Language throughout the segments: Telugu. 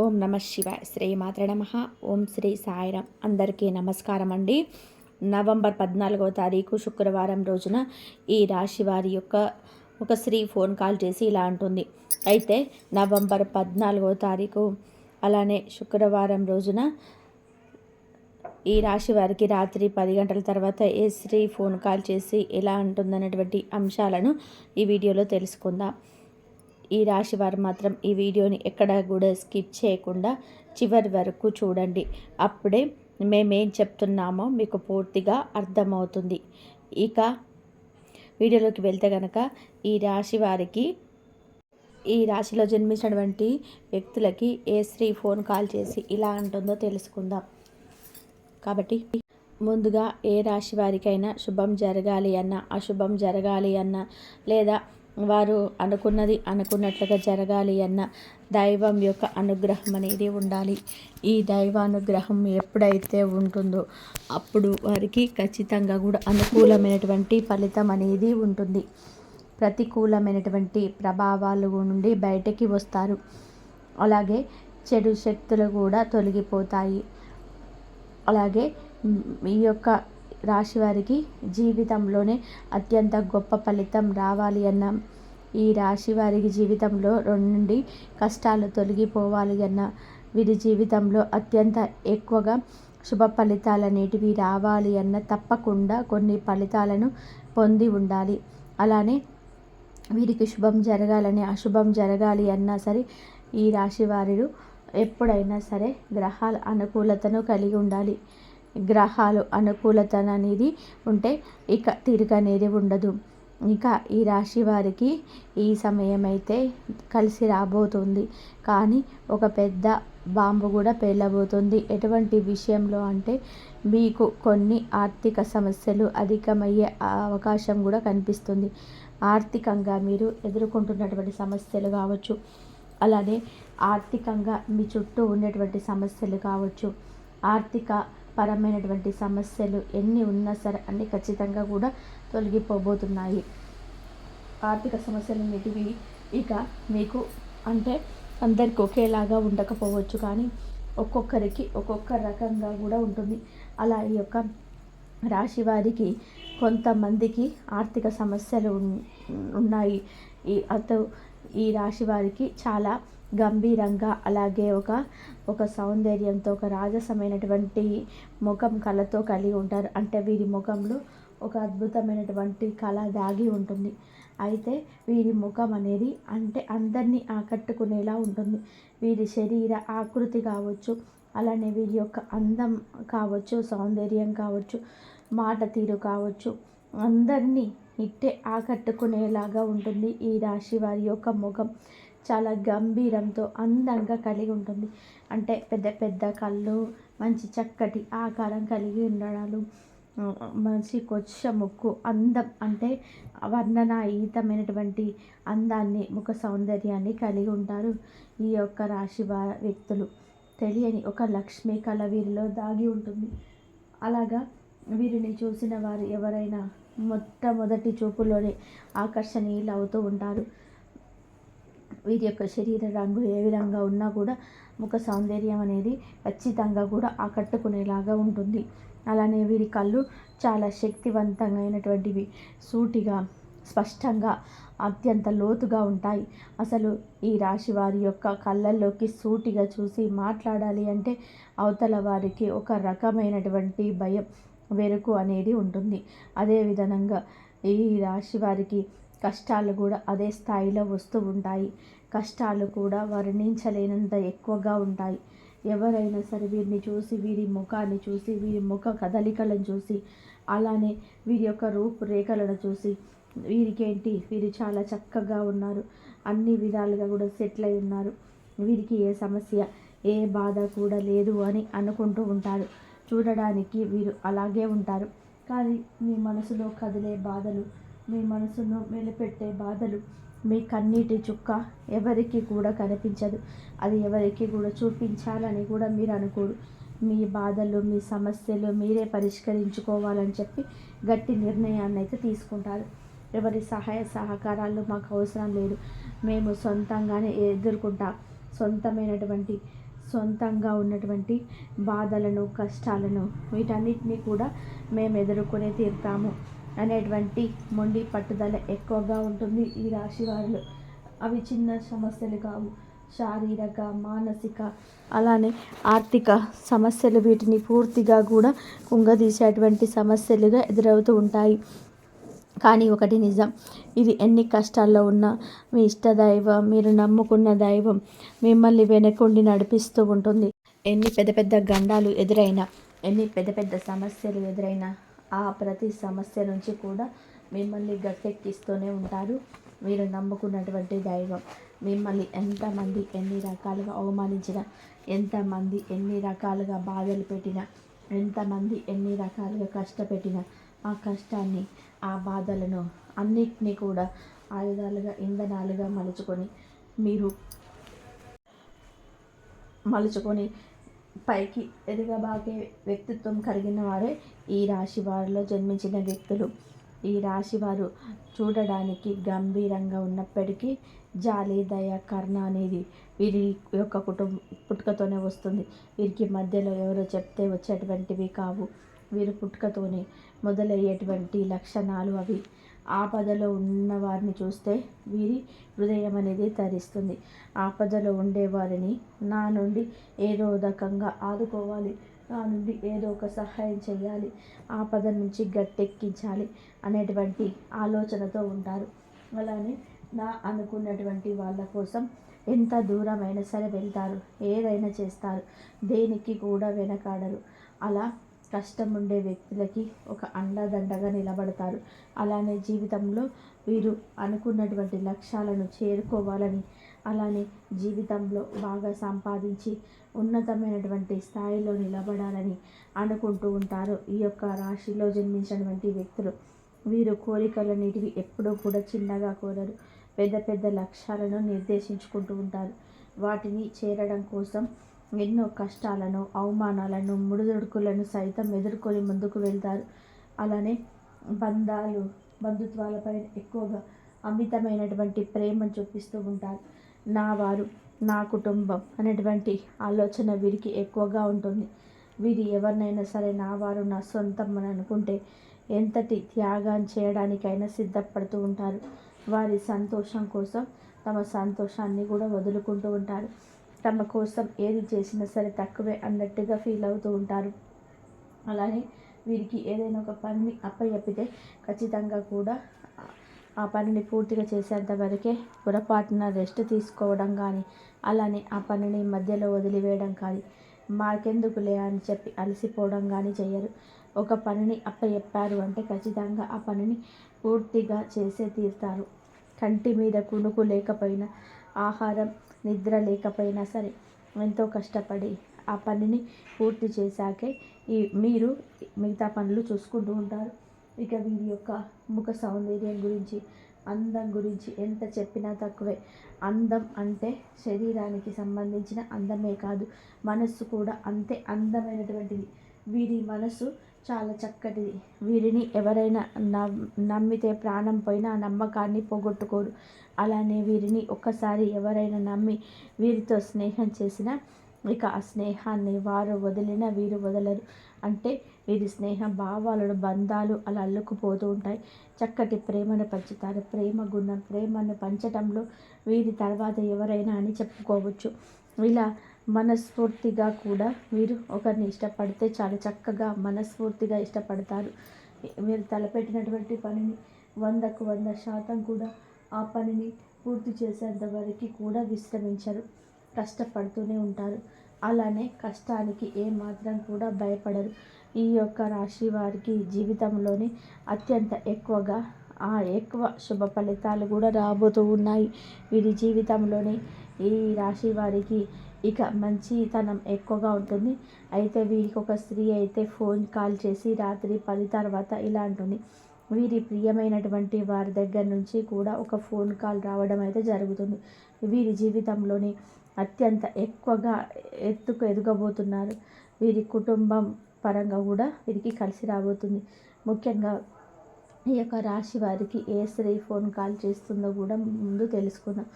ఓం నమ శివాయ. శ్రీ మాత్ర నమ. ఓం శ్రీ సాయిరాం. అందరికీ నమస్కారం అండి. నవంబర్ 14వ తారీఖు శుక్రవారం రోజున ఈ రాశి వారి యొక్క ఒక స్త్రీ ఫోన్ కాల్ చేసి ఇలా అంటుంది. అయితే నవంబర్ 14వ తారీఖు అలానే శుక్రవారం రోజున ఈ రాశి వారికి రాత్రి 10 గంటల తర్వాత ఏ స్త్రీ ఫోన్ కాల్ చేసి ఎలా అంటుందన్నటువంటి అంశాలను ఈ వీడియోలో తెలుసుకుందాం. ఈ రాశి వారు మాత్రం ఈ వీడియోని ఎక్కడా కూడా స్కిప్ చేయకుండా చివరి వరకు చూడండి. అప్పుడే మేమేం చెప్తున్నామో మీకు పూర్తిగా అర్థమవుతుంది. ఇక వీడియోలోకి వెళ్తే కనుక ఈ రాశి వారికి, ఈ రాశిలో జన్మించినటువంటి వ్యక్తులకి ఏ స్త్రీ ఫోన్ కాల్ చేసి ఇలా అంటుందో తెలుసుకుందాం. కాబట్టి ముందుగా ఏ రాశి వారికైనా శుభం జరగాలి అన్నా, అశుభం జరగాలి అన్నా, లేదా వారు అనుకున్నది అనుకున్నట్లుగా జరగాలి అన్న దైవం యొక్క అనుగ్రహం అనేది ఉండాలి. ఈ దైవానుగ్రహం ఎప్పుడైతే ఉంటుందో అప్పుడు వారికి ఖచ్చితంగా కూడా అనుకూలమైనటువంటి ఫలితం అనేది ఉంటుంది. ప్రతికూలమైనటువంటి ప్రభావాలు నుండి బయటకి వస్తారు. అలాగే చెడు శక్తులు కూడా తొలగిపోతాయి. అలాగే ఈ యొక్క రాశి వారికి జీవితంలోనే అత్యంత గొప్ప ఫలితం రావాలి అన్న, ఈ రాశి వారికి జీవితంలో నుండి కష్టాలు తొలగిపోవాలి అన్న, వీరి జీవితంలో అత్యంత ఎక్కువగా శుభ ఫలితాలు అనేటివి రావాలి అన్న తప్పకుండా కొన్ని ఫలితాలను పొంది ఉండాలి. అలానే వీరికి శుభం జరగాలని, అశుభం జరగాలి అన్నా సరే ఈ రాశి వారు ఎప్పుడైనా సరే గ్రహాల అనుకూలతను కలిగి ఉండాలి. గ్రహాలు అనుకూలత అనేది ఉంటే ఇక తిరుగు అనేది ఉండదు. ఇక ఈ రాశి వారికి ఈ సమయం అయితే కలిసి రాబోతుంది. కానీ ఒక పెద్ద బాంబు కూడా పేలబోతుంది. ఎటువంటి విషయంలో అంటే మీకు కొన్ని ఆర్థిక సమస్యలు అధికమయ్యే అవకాశం కూడా కనిపిస్తుంది. ఆర్థికంగా మీరు ఎదుర్కొంటున్నటువంటి సమస్యలు కావచ్చు, అలానే ఆర్థికంగా మీ చుట్టూ ఉన్నటువంటి సమస్యలు కావచ్చు, ఆర్థిక పరమైనటువంటి సమస్యలు ఎన్ని ఉన్నా సరే అన్ని ఖచ్చితంగా కూడా తొలగిపోబోతున్నాయి. ఆర్థిక సమస్యలు అనేటివి ఇక మీకు అంటే అందరికి ఒకేలాగా ఉండకపోవచ్చు, కానీ ఒక్కొక్కరికి ఒక్కొక్క రకంగా కూడా ఉంటుంది. అలా ఈ యొక్క రాశి వారికి కొంతమందికి ఆర్థిక సమస్యలు ఉన్నాయి. ఈ రాశి వారికి చాలా గంభీరంగా, అలాగే ఒక సౌందర్యంతో, ఒక రాజసమైనటువంటి ముఖం కళతో కలిగి ఉంటారు. అంటే వీరి ముఖంలో ఒక అద్భుతమైనటువంటి కళ దాగి ఉంటుంది. అయితే వీరి ముఖం అనేది అంటే అందరినీ ఆకట్టుకునేలా ఉంటుంది. వీరి శరీర ఆకృతి కావచ్చు, అలానే వీరి యొక్క అందం కావచ్చు, సౌందర్యం కావచ్చు, మాట తీరు కావచ్చు, అందరినీ ఇట్టే ఆకట్టుకునేలాగా ఉంటుంది. ఈ రాశి వారి యొక్క ముఖం చాలా గంభీరంతో అందంగా కలిగి ఉంటుంది. అంటే పెద్ద పెద్ద కళ్ళు, మంచి చక్కటి ఆకారం కలిగి ఉండడాలు, మంచి కొచ్చ ముక్కు, అందం అంటే వర్ణనాతీతమైనటువంటి అందాన్ని, ముఖ సౌందర్యాన్ని కలిగి ఉంటారు ఈ యొక్క రాశి వ్యక్తులు. తెలియని ఒక లక్ష్మీ కళ వీరిలో దాగి ఉంటుంది. అలాగా వీరిని చూసిన వారు ఎవరైనా మొట్టమొదటి చూపులోనే ఆకర్షణీయులు అవుతూ ఉంటారు. వీరి యొక్క శరీర రంగు ఏ విధంగా ఉన్నా కూడా ముఖ సౌందర్యం అనేది ఖచ్చితంగా కూడా ఆకట్టుకునేలాగా ఉంటుంది. అలానే వీరి కళ్ళు చాలా శక్తివంతమైనటువంటివి, సూటిగా, స్పష్టంగా, అత్యంత లోతుగా ఉంటాయి. అసలు ఈ రాశి వారి యొక్క కళ్ళల్లోకి సూటిగా చూసి మాట్లాడాలి అంటే అవతల వారికి ఒక రకమైనటువంటి భయం, వెరుకు అనేది ఉంటుంది. అదేవిధంగా ఈ రాశి వారికి కష్టాలు కూడా అదే స్థాయిలో వస్తూ ఉంటాయి. కష్టాలు కూడా వర్ణించలేనంత ఎక్కువగా ఉంటాయి. ఎవరైనా సరే వీరిని చూసి, వీరి ముఖాన్ని చూసి, వీరి ముఖ కదలికలను చూసి, అలానే వీరి యొక్క రూపురేఖలను చూసి వీరు చాలా చక్కగా ఉన్నారు, అన్ని విధాలుగా కూడా సెటిల్ అయి ఉన్నారు, వీరికి ఏ సమస్య, ఏ బాధ కూడా లేదు అని అనుకుంటూ ఉంటారు. చూడడానికి వీరు అలాగే ఉంటారు. కానీ మీ మనసులో కదిలే బాధలు, మీ మనసును మెలిపెట్టే బాధలు, మీ కన్నీటి చుక్క ఎవరికి కూడా కనిపించదు. అది ఎవరికి కూడా చూపించాలని కూడా మీరు అనుకోరు. మీ బాధలు, మీ సమస్యలు మీరే పరిష్కరించుకోవాలని చెప్పి గట్టి నిర్ణయాన్ని అయితే తీసుకుంటారు. ఎవరి సహాయ సహకారాలు మాకు అవసరం లేదు, మేము సొంతంగానే ఎదుర్కొంటాం, సొంతంగా ఉన్నటువంటి బాధలను, కష్టాలను వీటన్నిటిని కూడా మేము ఎదుర్కొనే తీరుతాము అనేటువంటి మొండి పట్టుదల ఎక్కువగా ఉంటుంది ఈ రాశి వారిలో. అవి చిన్న సమస్యలు కావు. శారీరక, మానసిక, అలానే ఆర్థిక సమస్యలు వీటిని పూర్తిగా కూడా కుంగదీసేటువంటి సమస్యలుగా ఎదురవుతూ ఉంటాయి. కానీ ఒకటి నిజం, ఇది ఎన్ని కష్టాల్లో ఉన్నా మీ ఇష్టదైవం, మీరు నమ్ముకున్న దైవం మిమ్మల్ని వెనకుండి నడిపిస్తూ ఉంటుంది. ఎన్ని పెద్ద పెద్ద గండాలు ఎదురైనా, ఎన్ని పెద్ద పెద్ద సమస్యలు ఎదురైనా ఆ ప్రతి సమస్య నుంచి కూడా మిమ్మల్ని గట్టెక్కిస్తూనే ఉంటారు మీరు నమ్ముకున్నటువంటి దైవం. మిమ్మల్ని ఎంతమంది ఎన్ని రకాలుగా అవమానించినా, ఎంతమంది ఎన్ని రకాలుగా బాధలు పెట్టినా, ఎంతమంది ఎన్ని రకాలుగా కష్టపెట్టినా, ఆ కష్టాన్ని, ఆ బాధలను అన్నిటినీ కూడా ఆయుధాలుగా, ఇంధనాలుగా మలుచుకొని పైకి ఎదగబాగే వ్యక్తిత్వం కలిగిన వారే ఈ రాశి వారిలో జన్మించిన వ్యక్తులు. ఈ రాశివారు చూడడానికి గంభీరంగా ఉన్నప్పటికీ జాలి, దయ, కరుణ అనేది వీరి యొక్క పుట్టుకతోనే వస్తుంది. వీరికి మధ్యలో ఎవరో చెప్తే వచ్చేటువంటివి కావు. వీరు పుట్టుకతోనే మొదలయ్యేటువంటి లక్షణాలు అవి. ఆపదలో ఉన్నవారిని చూస్తే వీరి హృదయం అనేది తరిస్తుంది. ఆపదలో ఉండేవారిని నా నుండి ఏదో రకంగా ఆదుకోవాలి, నా నుండి ఏదో ఒక సహాయం చేయాలి, ఆపద నుంచి గట్టెక్కించాలి అనేటువంటి ఆలోచనతో ఉంటారు. అలానే నా అనుకున్నటువంటి వాళ్ళ కోసం ఎంత దూరమైనా సరే వెళ్తారు, ఏదైనా చేస్తారు, దేనికి కూడా వెనకాడరు. అలా కష్టం ఉండే వ్యక్తులకి ఒక అండదండగా నిలబడతారు. అలానే జీవితంలో వీరు అనుకున్నటువంటి లక్ష్యాలను చేరుకోవాలని, అలానే జీవితంలో బాగా సంపాదించి ఉన్నతమైనటువంటి స్థాయిలో నిలబడాలని అనుకుంటూ ఉంటారు ఈ యొక్క రాశిలో జన్మించినటువంటి వ్యక్తులు. వీరు కోరికలన్నిటివి ఎప్పుడూ కూడా చిన్నగా కోరరు. పెద్ద పెద్ద లక్ష్యాలను నిర్దేశించుకుంటూ ఉంటారు. వాటిని చేరడం కోసం ఎన్నో కష్టాలను, అవమానాలను, ముడిదుడుకులను సైతం ఎదుర్కొని ముందుకు వెళ్తారు. అలానే బంధుత్వాలపై ఎక్కువగా అమితమైనటువంటి ప్రేమను చూపిస్తూ ఉంటారు. నా వారు, నా కుటుంబం అనేటువంటి ఆలోచన వీరికి ఎక్కువగా ఉంటుంది. వీరు ఎవరినైనా సరే నా వారు, నా సొంతం అని అనుకుంటే ఎంతటి త్యాగం చేయడానికైనా సిద్ధపడుతూ ఉంటారు. వారి సంతోషం కోసం తమ సంతోషాన్ని కూడా వదులుకుంటూ ఉంటారు. తమ కోసం ఏది చేసినా సరే తక్కువే అన్నట్టుగా ఫీల్ అవుతూ ఉంటారు. అలానే వీరికి ఏదైనా ఒక పనిని అప్పచెప్పితే ఖచ్చితంగా కూడా ఆ పనిని పూర్తిగా చేసేంత వరకే పొరపాటున రెస్ట్ తీసుకోవడం కానీ, అలానే ఆ పనిని మధ్యలో వదిలివేయడం కానీ, మాకెందుకులే అని చెప్పి అలసిపోవడం కానీ చేయరు. ఒక పనిని అప్పచెప్పారు అంటే ఖచ్చితంగా ఆ పనిని పూర్తిగా చేసే తీరుతారు. కంటి మీద కునుకు లేకపోయినా, ఆహారం, నిద్ర లేకపోయినా సరే ఎంతో కష్టపడి ఆ పనిని పూర్తి చేశాకే మీరు మిగతా పనులు చూసుకుంటూ ఉంటారు. ఇక వీరి యొక్క ముఖ సౌందర్యం గురించి, అందం గురించి ఎంత చెప్పినా తక్కువే. అందం అంటే శరీరానికి సంబంధించిన అందమే కాదు, మనస్సు కూడా అంతే అందమైనటువంటిది. వీరి మనసు చాలా చక్కటిది. వీరిని ఎవరైనా నమ్మితే ప్రాణం పోయినా ఆ నమ్మకాన్ని పోగొట్టుకోరు. అలానే వీరిని ఒక్కసారి ఎవరైనా నమ్మి వీరితో స్నేహం చేసినా ఇక ఆ స్నేహాన్ని వారు వదిలినా వీరు వదలరు. అంటే వీరి స్నేహ భావాలను, బంధాలు అలా అల్లుకుపోతూ ఉంటాయి. చక్కటి ప్రేమను పంచుతారు. ప్రేమను పంచటంలో వీరి తర్వాత ఎవరైనా అని చెప్పుకోవచ్చు. ఇలా మనస్ఫూర్తిగా కూడా వీరు ఒకరిని ఇష్టపడితే చాలా చక్కగా మనస్ఫూర్తిగా ఇష్టపడతారు. మీరు తలపెట్టినటువంటి పనిని 100కు 100% కూడా ఆ పనిని పూర్తి చేసేంత వరకు కూడా విశ్రమించరు. కష్టపడుతూనే ఉంటారు. అలానే కష్టానికి ఏమాత్రం కూడా భయపడరు. ఈ యొక్క రాశి వారికి జీవితంలోని అత్యంత ఎక్కువ శుభ ఫలితాలు కూడా రాబోతూ ఉన్నాయి. వీరి జీవితంలోని ఈ రాశి వారికి ఇక మంచితనం ఎక్కువగా ఉంటుంది. అయితే వీరికి ఒక స్త్రీ అయితే ఫోన్ కాల్ చేసి రాత్రి 10 తర్వాత ఇలా అంటుంది. వీరి ప్రియమైనటువంటి వారి దగ్గర నుంచి కూడా ఒక ఫోన్ కాల్ రావడం అయితే జరుగుతుంది. వీరి జీవితంలోని అత్యంత ఎక్కువగా ఎదగబోతున్నారు. వీరి కుటుంబం పరంగా కూడా వీరికి కలిసి రాబోతుంది. ముఖ్యంగా ఈ యొక్క రాశి వారికి ఏ స్త్రీ ఫోన్ కాల్ చేస్తుందో కూడా ముందు తెలుసుకుందాం.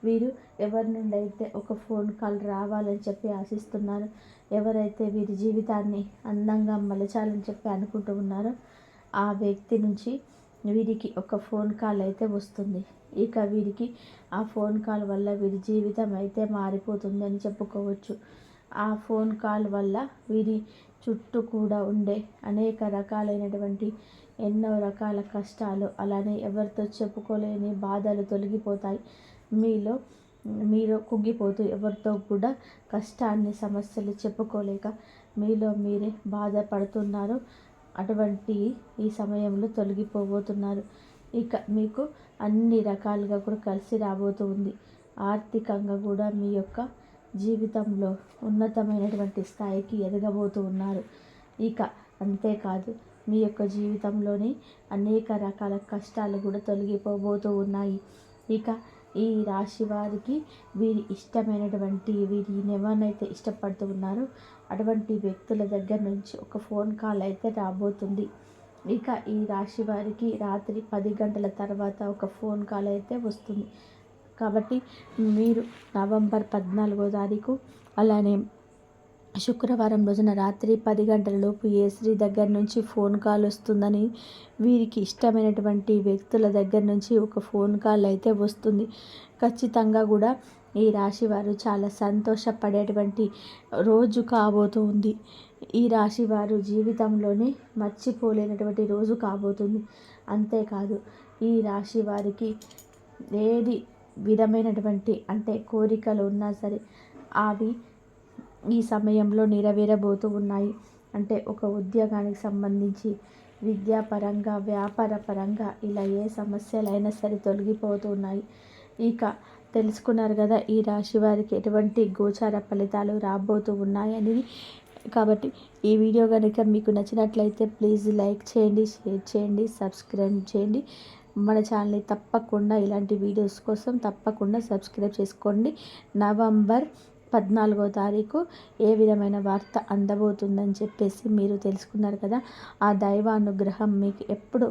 వీరు ఎవరి నుండి అయితే ఒక ఫోన్ కాల్ రావాలని చెప్పి ఆశిస్తున్నారు, ఎవరైతే వీరి జీవితాన్ని అందంగా మలచాలని చెప్పి అనుకుంటూ ఉన్నారో ఆ వ్యక్తి నుంచి వీరికి ఒక ఫోన్ కాల్ అయితే వస్తుంది. ఇక వీరికి ఆ ఫోన్ కాల్ వల్ల వీరి జీవితం అయితే మారిపోతుంది అని చెప్పుకోవచ్చు. ఆ ఫోన్ కాల్ వల్ల వీరి చుట్టూ కూడా ఉండే అనేక రకాలైనటువంటి ఎన్నో రకాల కష్టాలు, అలానే ఎవరితో చెప్పుకోలేని బాధలు తొలగిపోతాయి. మీరు కుంగిపోతూ ఎవరితో కూడా కష్టాన్ని, సమస్యలు చెప్పుకోలేక మీలో మీరే బాధపడుతున్నారు. అటువంటి ఈ సమయంలో తొలగిపోబోతున్నారు. ఇక మీకు అన్ని రకాలుగా కూడా కలిసి రాబోతూ ఉంది. ఆర్థికంగా కూడా మీ యొక్క జీవితంలో ఉన్నతమైనటువంటి స్థాయికి ఎదగబోతూ ఉన్నారు. ఇక అంతేకాదు, మీ యొక్క జీవితంలోని అనేక రకాల కష్టాలు కూడా తొలగిపోబోతూ ఉన్నాయి. ఇక ఈ రాశి వారికి వీరి ఇష్టమైనటువంటి వీరిని ఎవరినైతే ఇష్టపడుతూ ఉన్నారో అటువంటి వ్యక్తుల దగ్గర నుంచి ఒక ఫోన్ కాల్ అయితే రాబోతుంది. ఇక ఈ రాశి వారికి రాత్రి 10 గంటల తర్వాత ఒక ఫోన్ కాల్ అయితే వస్తుంది. కాబట్టి మీరు నవంబర్ 14వ తారీఖు అలానే శుక్రవారం రోజున రాత్రి 10 గంటలలోపు ఏ స్త్రీ దగ్గర నుంచి ఫోన్ కాల్ వస్తుందని, వీరికి ఇష్టమైనటువంటి వ్యక్తుల దగ్గర నుంచి ఒక ఫోన్ కాల్ అయితే వస్తుంది. ఖచ్చితంగా కూడా ఈ రాశి వారు చాలా సంతోషపడేటువంటి రోజు కాబోతుంది. ఈ రాశి వారు జీవితంలోనే మర్చిపోలేనటువంటి రోజు కాబోతుంది. అంతేకాదు, ఈ రాశి వారికి ఏది విధమైనటువంటి కోరికలు ఉన్నా సరే అవి ఈ సమయంలో నెరవేరబోతూ ఉన్నాయి. ఒక ఉద్యోగానికి సంబంధించి, విద్యాపరంగా, వ్యాపార పరంగా ఇలా ఏ సమస్యలైనా సరే తొలగిపోతూ ఉన్నాయి. ఇక తెలుసుకున్నారు కదా ఈ రాశి వారికి ఎటువంటి గోచార ఫలితాలు రాబోతూ ఉన్నాయని. కాబట్టి ఈ వీడియో కనుక మీకు నచ్చినట్లయితే ప్లీజ్ లైక్ చేయండి, షేర్ చేయండి, సబ్స్క్రైబ్ చేయండి. మన ఛానల్ని తప్పకుండా ఇలాంటి వీడియోస్ కోసం తప్పకుండా సబ్స్క్రైబ్ చేసుకోండి. నవంబర్ 14వ తారీఖు ఏ విధమైన వార్త అందబోతుందని చెప్పేసి మీరు తెలుసుకున్నారు కదా. ఆ దైవానుగ్రహం మీకు ఎప్పుడు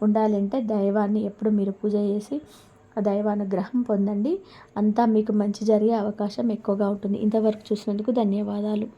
ఉండాలంటే దైవాన్ని ఎప్పుడు మీరు పూజ చేసి ఆ దైవానుగ్రహం పొందండి. అంతా మీకు మంచి జరిగే అవకాశం ఎక్కువగా ఉంటుంది. ఇంతవరకు చూసినందుకు ధన్యవాదాలు.